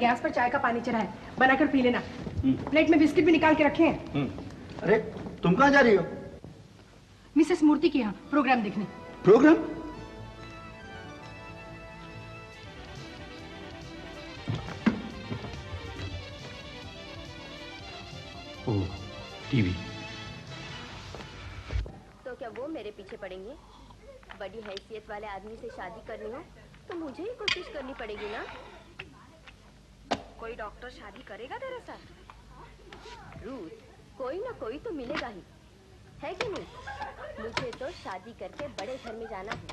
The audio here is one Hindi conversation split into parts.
गैस पर चाय का पानी चढ़ा है, बनाकर पी लेना। प्लेट में बिस्किट भी निकाल के रखे हैं। अरे तुम कहाँ जा रही हो? मिसेस मूर्ति के यहाँ प्रोग्राम देखने। प्रोग्राम? ओह, टीवी। तो क्या वो मेरे पीछे पड़ेंगे? बड़ी हैसियत वाले आदमी से शादी करनी हो तो मुझे ही कोशिश करनी पड़ेगी ना। कोई डॉक्टर शादी करेगा तेरे साथ? रूथ, कोई ना कोई तो मिलेगा ही, है कि नहीं? मुझे तो शादी करके बड़े घर में जाना है।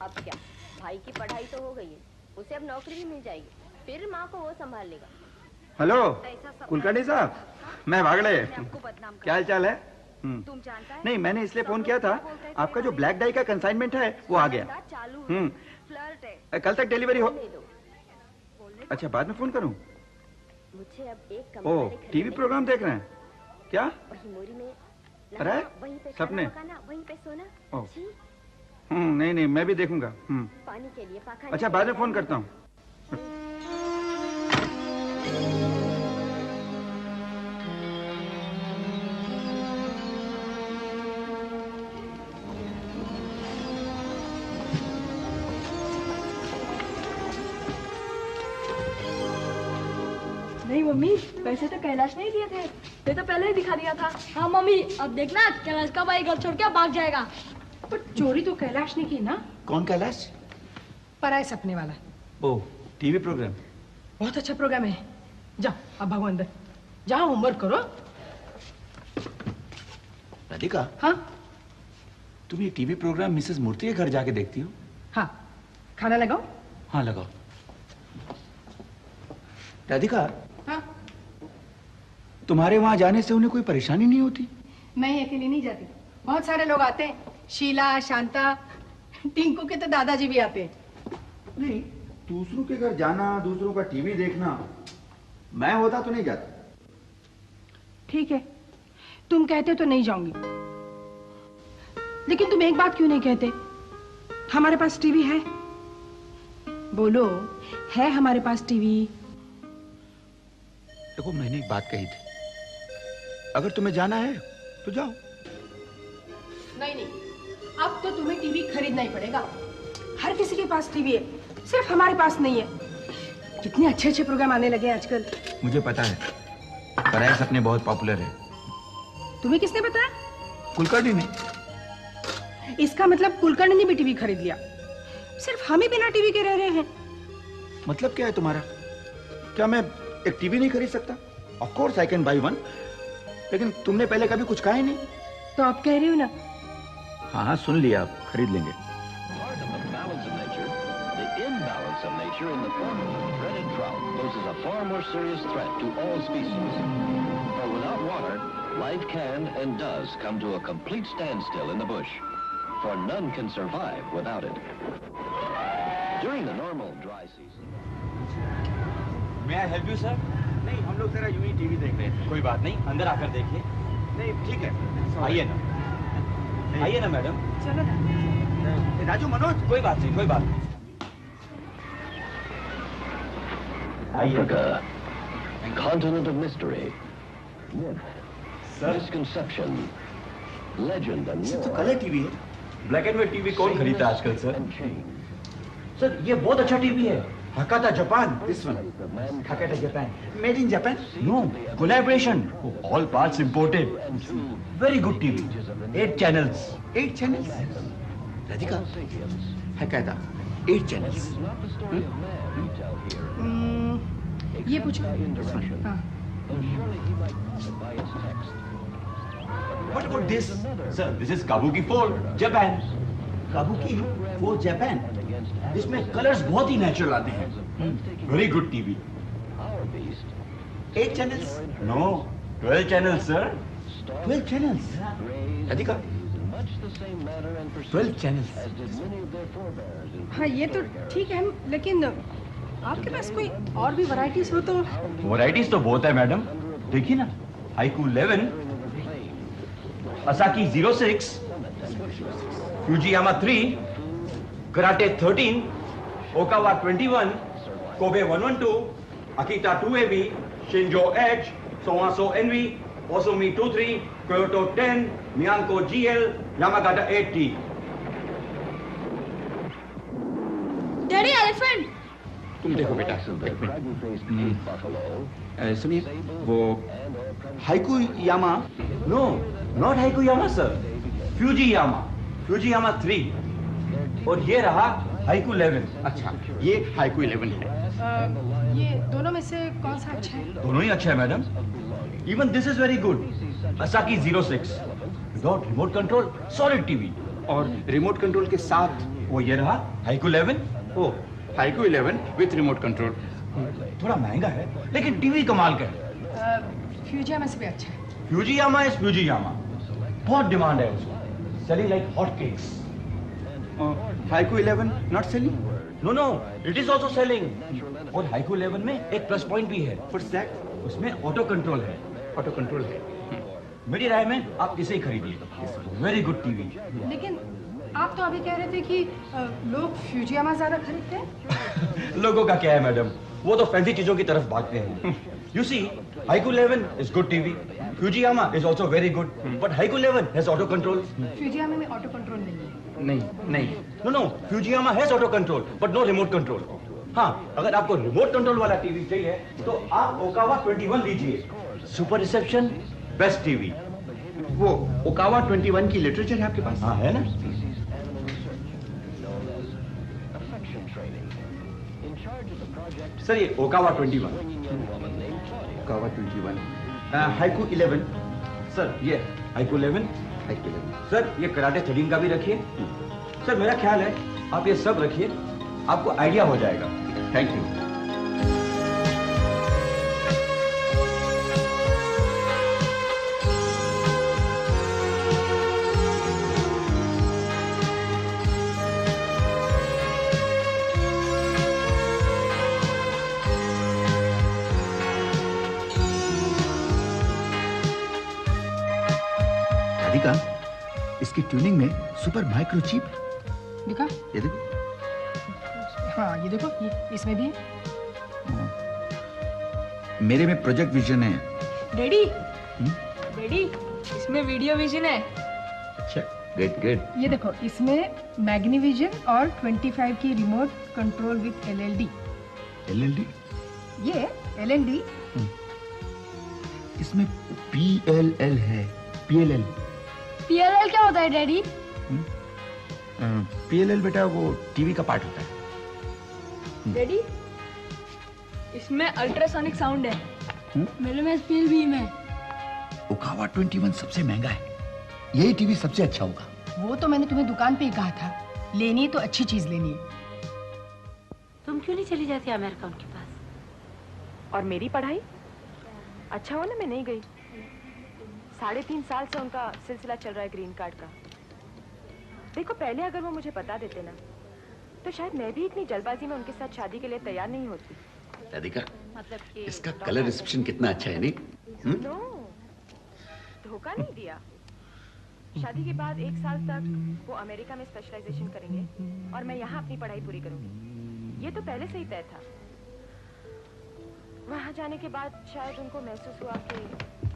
अब क्या, भाई की पढ़ाई तो हो गई है, उसे अब नौकरी भी मिल जाएगी, फिर माँ को वो संभाल लेगा। हेलो कुलकर्णी साहब, मैं भागड़े। क्या हाल चाल है? तुम जानता है? नहीं, मैंने इसलिए फोन किया था, आपका जो ब्लैक डाई का कंसाइनमेंट है वो आ गया। कल तक डिलीवरी हो। अच्छा, बाद में फोन करूं? मुझे अब एक ओह, टीवी प्रोग्राम देख रहे हैं क्या? अरे सपने? वहीं पे सोना। ओह, नहीं नहीं, मैं भी देखूंगा। पानी के लिए अच्छा, बाद में फोन करता हूँ। नहीं मम्मी, पैसे तो कैलाश ने ही दिए थे, ये तो पहले ही दिखा दिया था। हाँ मम्मी, अब देखना कैलाश का भाई घर छोड़ के भाग जाएगा। पर चोरी तो कैलाश ने की ना। कौन कैलाश? पराए सपने वाला। ओह, टीवी प्रोग्राम। बहुत अच्छा प्रोग्राम है। जाओ अब भागो अंदर, जाओ होमवर्क करो। राधिका। हाँ? तुम ये टीवी प्रोग्राम मिसेस मूर्ति के घर जाके देखती हो? हाँ। खाना लगाओ? हाँ लगाओ। राधिका। हाँ? तुम्हारे वहां जाने से उन्हें कोई परेशानी नहीं होती? मैं अकेली नहीं जाती, बहुत सारे लोग आते हैं। शीला, शांता, टिंकू के तो दादाजी भी आते हैं। नहीं, दूसरों के घर जाना, दूसरों का टीवी देखना, मैं होता तो नहीं जाता। ठीक है, तुम कहते तो नहीं जाऊंगी, लेकिन तुम एक बात क्यों नहीं कहते? हमारे पास टीवी है। बोलो, है हमारे पास टीवी? देखो, मैंने एक बात कही थी, अगर तुम्हें जाना है तो जाओ। नहीं नहीं, अब तो तुम्हें टीवी खरीदना ही पड़ेगा। हर किसी के पास टीवी है, सिर्फ हमारे पास नहीं है। कितने अच्छे अच्छे प्रोग्राम आने लगे आजकल। मुझे पता है, पराए सपने बहुत पॉपुलर है। तुम्हें किसने बताया? कुलकर्णी ने। इसका मतलब कुलकर्णी ने भी टीवी खरीद लिया, सिर्फ हम ही बिना टीवी के रह रहे हैं। मतलब क्या है तुम्हारा? क्या मैं एक टीवी नहीं खरीद सकता? Of course I can by one, लेकिन तुमने पहले कभी कुछ कहा ही नहीं। तो आप कह रहे हो ना? हाँ हाँ, सुन लिया, आप खरीद लेंगे। In the form of the dreaded drought poses a far more serious threat to all species. For without water, life can and does come to a complete standstill in the bush. For none can survive without it. During the normal dry season. May I help you, sir? नहीं, हम लोग जरा यूं ही टीवी देख रहे थे। कोई बात नहीं, अंदर आकर देखिए। नहीं, ठीक है, आइए ना, आइए ना मैडम। चलो ना। राजू, मनोज। कोई बात नहीं, कोई बात नहीं। Africa, continent of mystery, myth, misconception, legend and तो lore. कलर टीवी है। ब्लैक एंड व्हाइट टीवी कौन खरीदता है आजकल सर? सर, ये बहुत अच्छा टीवी है। Hakata Japan, this one. Hakata Japan, made in Japan. No, collaboration, all parts imported. Very good TV, 8 channels. 8 channels? Radhika, Hakata 8 channels. ये पूछो। हाँ। What about this? Sir, this is Kabuki 4, Japan. Kabuki 4 Japan, इसमें कलर्स बहुत ही नेचुरल आते हैं। Very good TV. 8 channels? No, 12 channels sir. 12 channels? Radhika, 12 channels. हाँ, ये तो ठीक है, लेकिन आपके पास कोई और भी वैरायटीज हो तो? वैरायटीज तो बहुत है मैडम, देखिए ना, haiku 11, असाकी 06, Fujiyama 3, karate 13, Okawa 21, Kobe 112, Akita 2AB, Shinjo H, Sowaso NV, Osumi 23, Kyoto 10, Miyanko GL, Yamagata 8T. Daddy elephant. तुम देखो बेटा, सुनिए वो Haikuyama. No, not Haikuyama sir. Fujiyama. Fujiyama 3. और ये रहा Haiku 11. अच्छा, ये हाइकू 11 है। ये दोनों में से कौन सा अच्छा है? दोनों ही अच्छे हैं madam. Even this is very good. Asaki 06. Without remote control, solid TV. और रिमोट कंट्रोल के साथ वो ये रहा Haiku 11. Oh Haiku 11 with remote control. थोड़ा महंगा है लेकिन टीवी कमाल का है। फ्यूजियामा से भी अच्छा है। Fujiyama is Fujiyama. बहुत डिमांड है उसको। Selling like hot cakes. Haiku 11 not selling? No no, it is also selling. और हाइकू 11 में एक प्लस पॉइंट भी है। What's that? उसमें ऑटो कंट्रोल है। ऑटो कंट्रोल है। मेरी राय में आप इसे ही खरीदिए। Very good TV. लेकिन आप तो अभी कह रहे थे कि लोग फ्यूजियामा ज्यादा खरीदते हैं। लोगों का क्या है मैडम, वो तो फैंसी चीजों की तरफ भागते हैं। You see, Haiku 11 is good TV. Fujiyama is also very good, but Haiku 11 has auto control. Fujiyama में ऑटो कंट्रोल नहीं है। नहीं। No no, Fujiyama has auto control but no remote control. हाँ, अगर आपको रिमोट कंट्रोल वाला टीवी चाहिए तो आप ओकावा 21 लीजिए। Super reception, best TV. वो ओकावा 21 की लिटरेचर है आपके पास? हाँ है ना। सर ये ओकावा 21। ओकावा 21। हाइकू 11। सर ये हाइकू 11। हाइकू 11। सर ये कराटे 13 का भी रखिए। सर मेरा ख्याल है आप ये सब रखिए, आपको आइडिया हो जाएगा। Thank you. राधिका, इसकी ट्यूनिंग में सुपर माइक्रो चिप। दिखा? ये देखो। हाँ ये देखो, ये इसमें भी है। मेरे में प्रोजेक्ट विजन है। डैडी, डैडी, इसमें वीडियो विजन है। अच्छा, गुड गुड। ये देखो, इसमें मैग्नीविजन और 25 की remote control with LLD। LLD? ये LLD। इसमें PLL है। PLL। PLL क्या होता है डैडी? PLL बेटा वो टीवी का पार्ट होता है। डैडी, इसमें अल्ट्रासोनिक साउंड है। मेरे में स्पील बीम है। ओकावा 21 सबसे महंगा है। यही टीवी सबसे अच्छा होगा। वो तो मैंने तुम्हें दुकान पे ही कहा था, लेनी है तो अच्छी चीज लेनी है। तुम क्यों नहीं चली जाती अमेरिका उनके पास? और मेरी पढ़ाई? अच्छा हो ना मैं नहीं गई। 3.5 साल से उनका सिलसिला चल रहा है ग्रीन कार्ड का। देखो पहले अगर वो मुझे बता देते ना तो शायद मैं भी इतनी जल्दबाजी में उनके साथ शादी के लिए तैयार नहीं होती। राधिका, मतलब कि इसका कलर रिसेप्शन कितना अच्छा है नहीं? नो, धोखा नहीं दिया। शादी के बाद 1 साल तक वो अमेरिका में स्पेशलाइजेशन करेंगे और मैं यहाँ अपनी पढ़ाई पूरी करूंगी। ये तो पहले से ही तय था। वहाँ जाने के बाद शायद उनको महसूस हुआ कि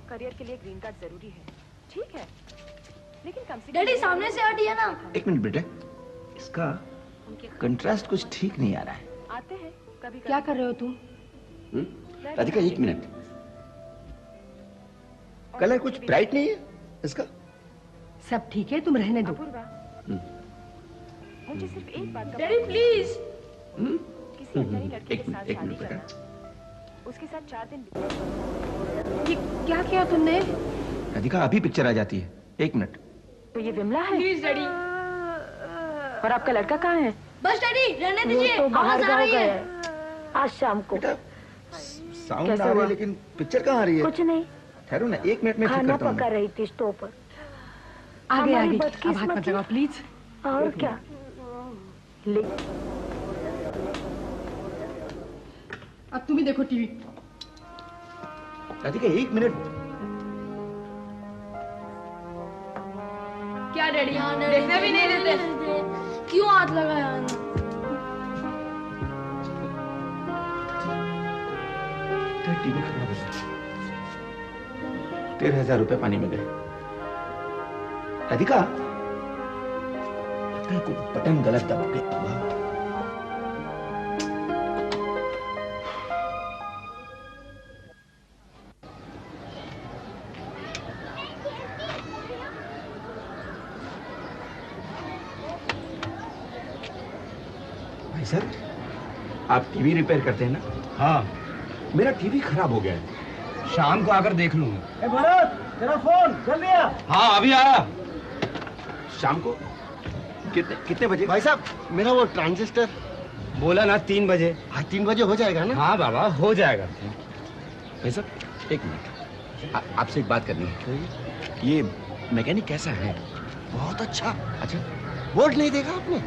करियर के लिए ग्रीन कार्ड जरूरी है। ठीक है, लेकिन कम से कम डैडी सामने से हटिए ना। एक मिनट बेटा, इसका कंट्रास्ट कुछ ठीक नहीं आ रहा है। आते हैं कभी। क्या कर रहे हो तुम? राधिका एक मिनट, कलर कुछ ब्राइट नहीं है इसका। सब ठीक है, तुम रहने दो। अपूर्वा, मुझे सिर्फ एक बात का डैडी प्लीज। किसी अनजानी लड़के के साथ एक शादी मिनट बेटा। करना, उसके साथ 4 दिन ये क्या किया तुमने? राधिका अभी पिक्चर आ जाती है। 1 मिनट। तो ये विमला है। Please daddy. और आपका लड़का कहाँ है? बस डैडी रहने दीजिए, तो बाहर आवाज आ गाँव रही गए है। आज शाम को। साउंड कैसा आ रही हुआ? है लेकिन पिक्चर कहाँ आ रही है? कुछ नहीं, ठहरो ना, 1 मिनट में ठीक खाना करता हूँ पका मैं। रही थी स्टोव पर। आगे हमारी आगे, अब हाथ बदकिस्मती। मत लगाओ प्लीज। और क्या, ले अब तुम ही देखो टीवी। राधिका 1 मिनट। क्या डैडी यहाँ देखने भी नहीं देते? क्यों हाथ लगाया? टीवी खराब हो गया। 13,000 रुपए पानी में गए। राधिका, बटन गलत दब गया। भाई साहब, आप टीवी रिपेयर करते हैं ना? हाँ, मेरा टीवी खराब हो गया है। शाम को आकर देख लूंगा। भरत, तेरा फोन कर लिया? हाँ, अभी आया। शाम को कितने बजे? भाई साहब, मेरा वो ट्रांजिस्टर बोला ना 3 बजे। आज 3 बजे हो जाएगा ना? हाँ बाबा, हो जाएगा। भाई साहब, एक मिनट, आपसे एक बात करनी है। ये मैकेनिक कैसा है? बहुत अच्छा। अच्छा, वोट नहीं देखा आपने?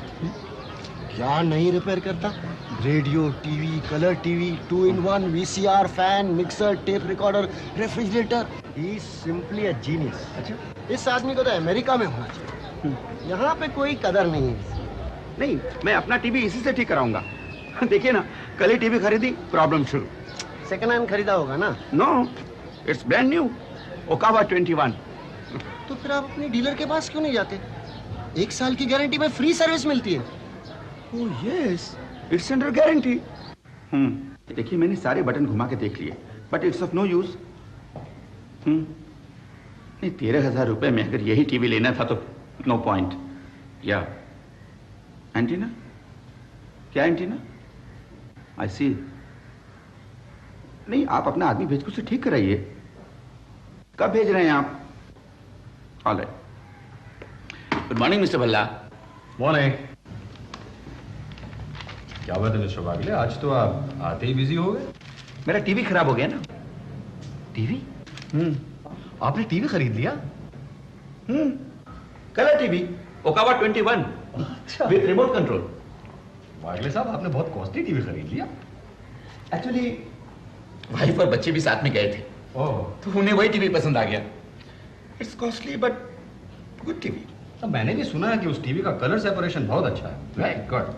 क्या नहीं रिपेयर करता? Radio, TV, colour TV, 2-in-1, VCR, fan, mixer, tape recorder, refrigerator. He is simply a genius. अच्छा, इस आदमी को तो अमेरिका में होना चाहिए। यहाँ पे कोई कदर नहीं है। नहीं, मैं अपना टीवी इसी से ठीक कराऊंगा। देखिए ना, कल ही टीवी खरीदी, प्रॉब्लम शुरू। सेकंड हैंड खरीदा होगा ना? No, it's brand new, Okawa 21। तो फिर आप अपने डीलर के पास क्यों नहीं जाते? 1 साल की गारंटी में फ्री सर्विस मिलती है। Oh yes, it's under guarantee. देखिए, मैंने सारे बटन घुमा के देख लिए, but it's of no use. नहीं, 13,000 रुपए में अगर यही टीवी लेना था तो नो पॉइंट। या एंटीना? क्या एंटीना? आई सी। नहीं, आप अपना आदमी भेज के उसे ठीक कराइए। कब भेज रहे हैं आप? Alright. Good morning mister Bhalla. Morning. क्या बात है मिस्टर बागले, आज तो आप आते ही बिजी हो गए। मेरा टीवी खराब हो गया ना। टीवी? आपने टीवी खरीद लिया? Colour TV, Okawa 21 with remote control. Bagle साहब, आपने बहुत कॉस्टली टीवी खरीद लिया। एक्चुअली वाइफ और बच्चे भी साथ में गए थे, ओह, तो उन्हें वही टीवी पसंद आ गया। It's costly but good TV. अब मैंने भी सुना है कि उस टीवी का कलर सेपरेशन बहुत अच्छा है। Very good.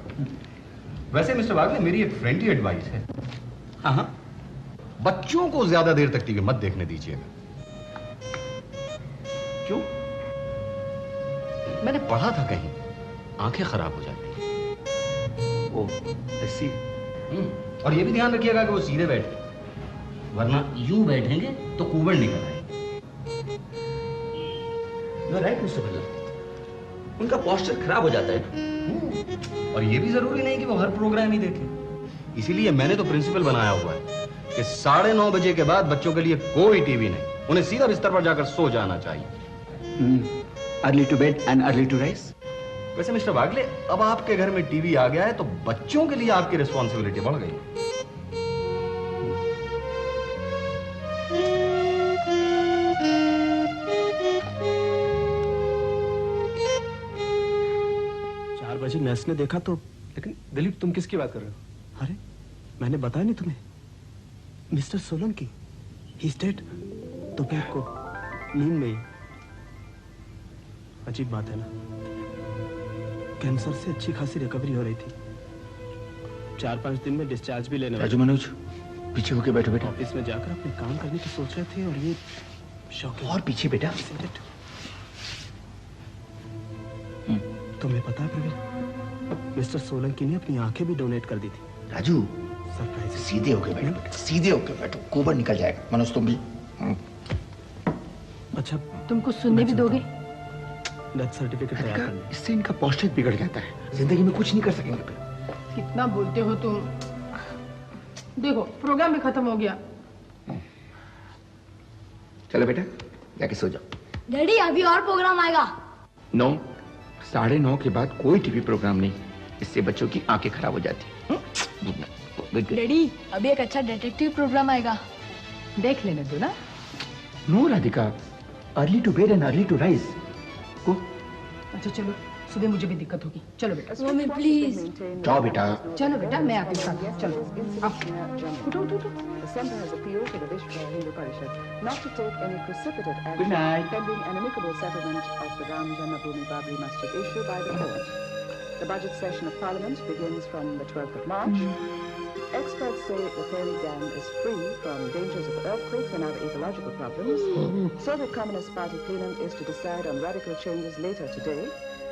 वैसे मिस्टर बागले, मेरी एक फ्रेंडली एडवाइस है। हाँ, बच्चों को ज्यादा देर तक टीवी मत देखने दीजिएगा। क्यों? मैंने पढ़ा था कहीं, आंखें खराब हो जाती हैं। ओह, ऐसी। और ये भी ध्यान रखिएगा कि वो सीधे बैठे, वरना यूं बैठेंगे तो कुबड़ निकल आएगी। You are right mister Bhalla, उनका पोस्चर खराब हो जाता है। और ये भी जरूरी नहीं कि वो हर प्रोग्राम ही देखें। इसीलिए मैंने तो प्रिंसिपल बनाया हुआ है कि 9:30 बजे के बाद बच्चों के लिए कोई टीवी नहीं, उन्हें सीधा बिस्तर पर जाकर सो जाना चाहिए। Early to bed and early to rise. वैसे मिस्टर बागले, अब आपके घर में टीवी आ गया है तो बच्चों के लिए आपकी रिस्पॉन्सिबिलिटी बढ़ गई। 4 बजे नर्स ने देखा तो। लेकिन दिलीप, तुम किसकी बात कर रहे हो? अरे, मैंने बताया नहीं तुम्हें? Mister Solanki, he is dead. दोपहर को नींद में ही। अजीब बात है ना, कैंसर से अच्छी खासी रिकवरी हो रही थी। 4-5 दिन में डिस्चार्ज भी लेने राजू मनोज, पीछे होके बैठो बेटा। ऑफिस में जाकर अपने काम करने की सोच रहे थे और ये शौक। और पीछे बेटा। तुम्हें पता है प्रवीण, मिस्टर सोलंकी ने अपनी आंखें भी डोनेट कर दी थी। राजू, सरप्राइज। सीधे होके बैठो बेटा, सीधे होके बैठो, गोबर निकल जाएगा। मनोज तुम भी। अच्छा, तुम कुछ सुनने भी दोगे? डेथ सर्टिफिकेट तैयार करना। इससे इनका पोस्चर बिगड़ जाता है, जिंदगी में कुछ नहीं कर सकेंगे फिर। कितना बोलते हो तुम। देखो, प्रोग्राम भी खत्म हो गया। चलो बेटा, जाके सो जाओ। डैडी, अभी और प्रोग्राम आएगा। 9, 9:30 के बाद कोई टीवी प्रोग्राम नहीं, इससे बच्चों की आंखें खराब हो जाती। डैडी, अभी एक अच्छा डिटेक्टिव प्रोग्राम आएगा, देख लेने दो ना। No Radhika, early to bed and early to rise. को अच्छा चलो, सुबह मुझे भी दिक्कत होगी। चलो बेटा। Mummy please. जाओ बेटा। चलो बेटा, मैं आपके साथ हूँ। चलो आओ। उठो उठो उठो। Good night. Pending an amicable settlement of the Ram Janmabhoomi Babri Masjid issue by the court. The budget session of Parliament begins from the 12th of March. Experts say the Fairy Dam is free from dangers of earthquakes and other ecological problems. Soviet Communist Party plenum is to decide on radical changes later today,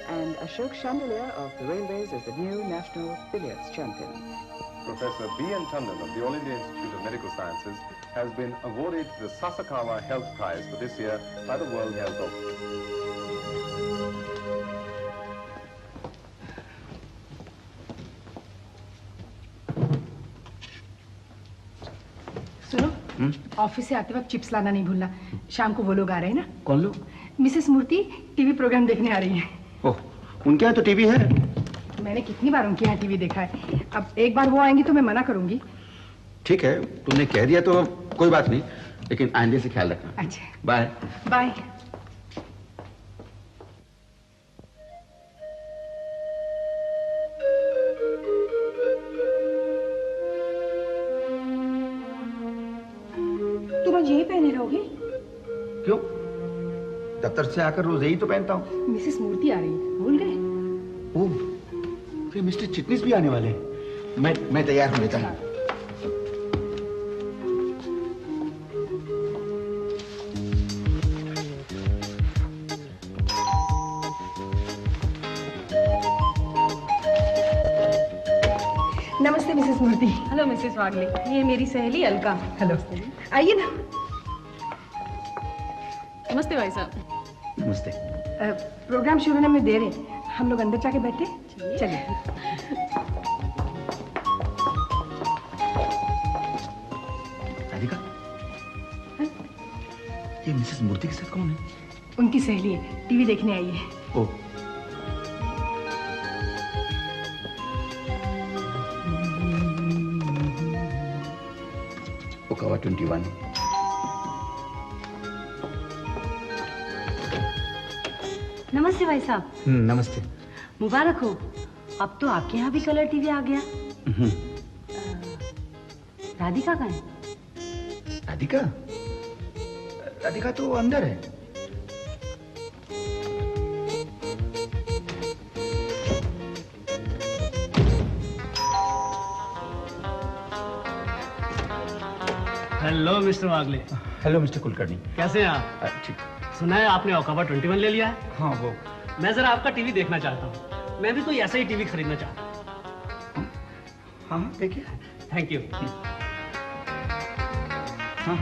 and Ashok Chandelier of the Railways is the new national billiards champion. Professor B.N. Tandon of the All India Institute of Medical Sciences has been awarded the Sasakawa Health Prize for this year by the World Health Organization. सुनो, ऑफिस से आते वक्त चिप्स लाना नहीं भूलना। शाम को वो लोग आ रहे हैं ना। कौन लोग? मिसेस मूर्ति टीवी प्रोग्राम देखने आ रही हैं। ओह, उनके यहाँ तो टीवी है। मैंने कितनी बार उनके यहाँ टीवी देखा है। अब एक बार वो आएंगी तो मैं मना करूंगी। ठीक है, तुमने कह दिया तो कोई बात नहीं, लेकिन आइंदे से ख्याल रखना। अच्छा, बाय बाय। तुम आज यही पहने रहोगे? क्यों? दफ्तर से आकर रोज यही तो पहनता हूँ। मिसेस मूर्ति आ रही है, भूल गए? ओह, फिर मिस्टर चिटनिस भी आने वाले हैं। मैं तैयार हो लेता हूँ। नमस्ते मिसेस मूर्ति। हेलो मिसेस वागले, ये मेरी सहेली अलका। हेलो, आइए ना। नमस्ते भाई साहब। नमस्ते। प्रोग्राम शुरू होने में देर है, हम लोग अंदर जाके बैठे। चलिए। राधिका, ये मिसेस मूर्ति के साथ कौन है? उनकी सहेली है, टीवी देखने आई है। ओह, ओकावा 21। नमस्ते भाई साहब। नमस्ते। मुबारक हो, अब तो आपके यहाँ भी कलर टीवी आ गया। राधिका कहाँ है? राधिका? राधिका तो अंदर है। Hello mister Wagle. Hello mister Kulkarni. कैसे हैं आप? ठीक। सुना है आपने ओकावा 21 ले लिया है? हाँ, वो मैं जरा आपका टीवी देखना चाहता हूँ। मैं भी कोई ऐसा ही टीवी खरीदना चाहता हूँ। हाँ, देखिए। Thank you. हाँ।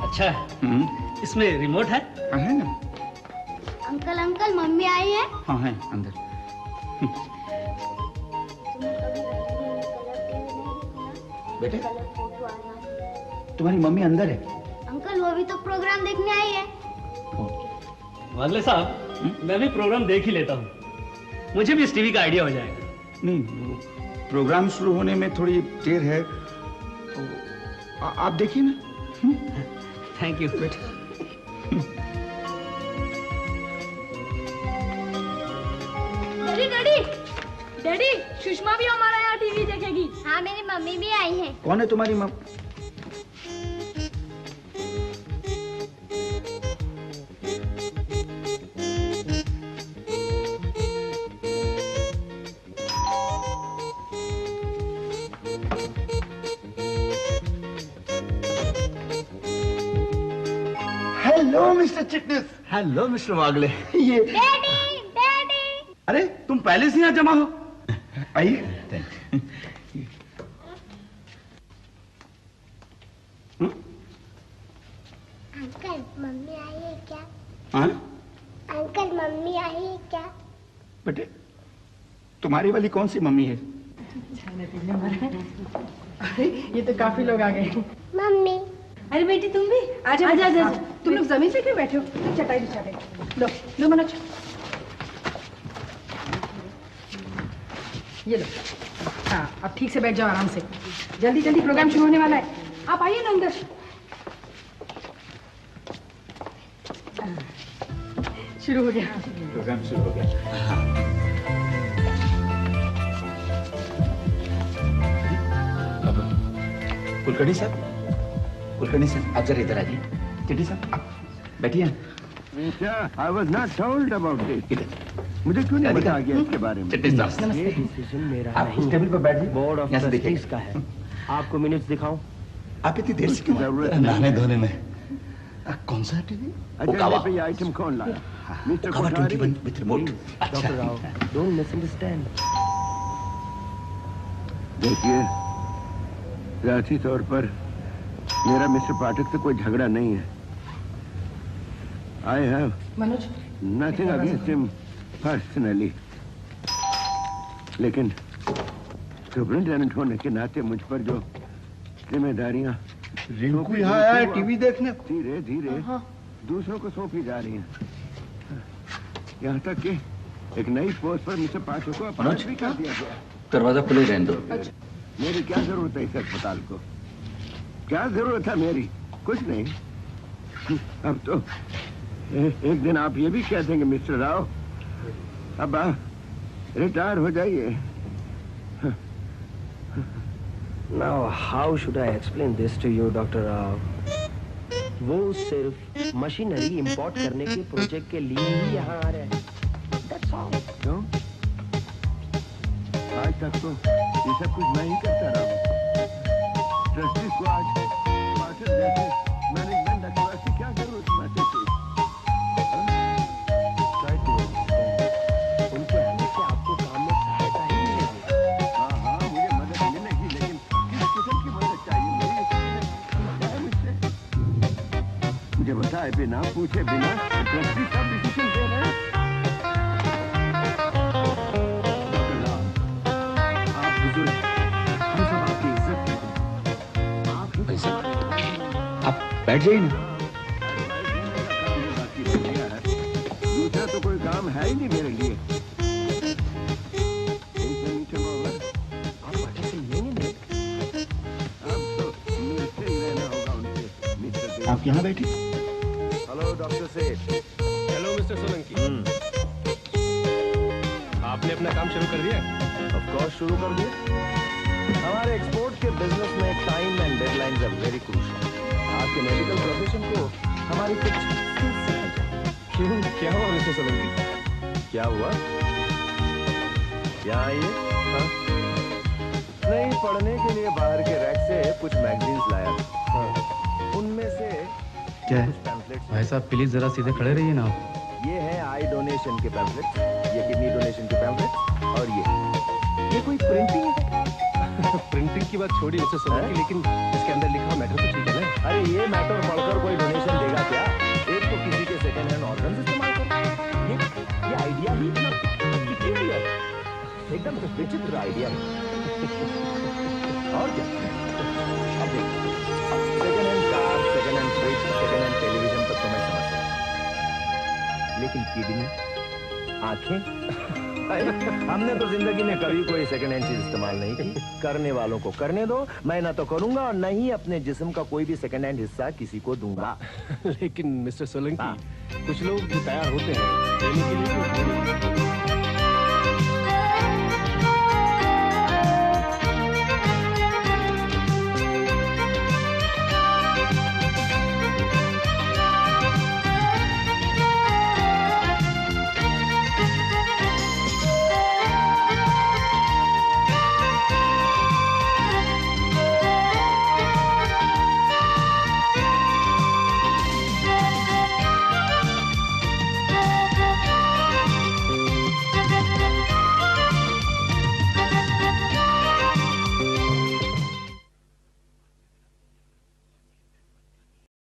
अच्छा है। इसमें रिमोट है? है ना। अंकल अंकल मम्मी आई है? हाँ है अंदर। बेटे, तुम्हारी मम्मी अंदर है। अंकल वो भी तो प्रोग्राम देखने आई है। वागले साहब, मैं भी प्रोग्राम देख ही लेता हूँ, मुझे भी इस टीवी का आइडिया हो जाएगा। नहीं, प्रोग्राम शुरू होने में थोड़ी देर है, तो आप देखिए ना। थैंक यू बेटे। डैडी डैडी डैडी, सुषमा भी हमारा यहाँ टीवी देखेगी। हाँ, मेरी मम्मी भी आई है। कौन है तुम्हारी mummy? Hello mister Chitnis. Hello mister Wagle. ये डैडी डैडी। अरे तुम पहले से यहाँ जमा हो। आइए। अंकल मम्मी आई है क्या? हाँ? अंकल मम्मी आई है क्या? बेटे, तुम्हारी वाली कौन सी मम्मी है? ये तो काफी लोग आ गए। मम्मी। अरे बेटी तुम भी आजा आजा आजा। तुम लोग जमीन पे क्यों बैठे हो? चटाई बिछा दे। लो लो मनोज, ये लो। हाँ, अब ठीक से बैठ जाओ आराम से। जल्दी जल्दी प्रोग्राम शुरू होने वाला है। आप आइए ना अंदर। शुरू हो गया। प्रोग्राम शुरू हो गया। कुलकर्णी साहब, आप जरा इधर आइए। चिट्ठी साहब, आप बैठिए। I was not told about this. मुझे क्यों नहीं बताया गया इसके बारे में? ये डिसीजन मेरा नहीं, टेबल पर बैठ, बोर्ड ऑफ ट्रस्टीज का है। आपको मिनट्स दिखाऊं? आप इतनी देर से क्यों जरूरत नहाने धोने में? कौन सा टीवी? एजेंडे पे ये आइटम कौन लाया? Mister Kothari with remote. Doctor Rao, don't misunderstand. देखिए, ज़ाती तौर पर मेरा मिस्टर पाठक से कोई झगड़ा नहीं है। I have nothing against him personally. लेकिन सुपरिटेंडेंट होने के नाते मुझ पर जो जिम्मेदारियां रिंकू यहाँ आया है टीवी देखने को। धीरे धीरे दूसरों को सौंपी जा रही हैं। यहाँ तक कि एक नई पोस्ट पर मिस्टर पाठक को अपॉइंट भी कर दिया गया। दरवाजा खुले रहने दो। मेरी क्या जरूरत है इस अस्पताल को? क्या जरूरत है मेरी? कुछ नहीं। अब तो एक दिन आप ये भी कह देंगे मिस्टर राव, अब रिटायर हो जाइए। Now, how should I explain this to you, Dr. Rao? वो सिर्फ मशीनरी इंपोर्ट करने के प्रोजेक्ट के लिए ही यहाँ आ रहे हैं। That's all. क्यों? आज तक तो ये सब कुछ मैं ही करता रहा हूँ। ट्रस्टी को आज पार्टनर जैसे मैनेजमेंट रखने की क्या जरूरत पड़ती थी? Try to understand. उनके आने से आपको काम में सहायता ही मिलेगी। हाँ, मुझे मदद मिलेगी, लेकिन किस किस्म की मदद चाहिए मुझे? मुझे बताए बिना, पूछे बिना ट्रस्टी सब डिसीजन दे रहे हैं। आप बुजुर्ग, हम सब आपकी इज्जत करते हैं। भाई साहब, आप बैठ जाइए ना। दूसरा तो कोई काम है ही नहीं मेरे लिए। आप पार्टी से मिलेंगे? अब तो मिलते ही रहना होगा उनसे, मिस्टर देव। आप यहाँ बैठे। हेलो डॉक्टर सेठ। Hello mister Solanki. आपने अपना काम शुरू कर दिया? ऑफ कोर्स शुरू कर दिया। हमारे एक्सपोर्ट के बिजनेस में time and deadlines are very crucial. आपके मेडिकल प्रोफेशन को हमारी कुछ स्किल्स सिखाई जाए। क्यों, क्या हुआ मिस्टर सोलंकी? क्या हुआ? यहाँ आइए। हाँ? नहीं, पढ़ने के लिए बाहर के रैक से कुछ मैगजीन्स लाया था। हाँ। उनमें से क्या है भाई साहब, प्लीज जरा सीधे खड़े रहिए ना। ये है आई डोनेशन के पैम्फलेट्स, ये किडनी डोनेशन के पैम्फलेट्स, और ये कोई प्रिंटिंग है? प्रिंटिंग की बात छोड़ी मिस्टर सोलंकी, लेकिन इसके अंदर लिखा मैटर तो ठीक है ना? अरे ये मैटर पढ़कर कोई डोनेशन देगा क्या? एक तो किसी के सेकंड हैंड ऑर्गन्स इस्तेमाल करो। ये आइडिया ही इतना peculiar, एकदम विचित्र आइडिया है। और क्या? अब देखो, second hand car, second hand fridge, second hand television तक तो मैं समझ सकता, लेकिन किडनी, आंखें, हमने तो जिंदगी में कभी कोई सेकंड हैंड चीज इस्तेमाल नहीं की। करने वालों को करने दो, मैं ना तो करूंगा और न ही अपने जिस्म का कोई भी सेकंड हैंड हिस्सा किसी को दूंगा। लेकिन मिस्टर सोलंकी, कुछ लोग तैयार होते हैं देने के लिए।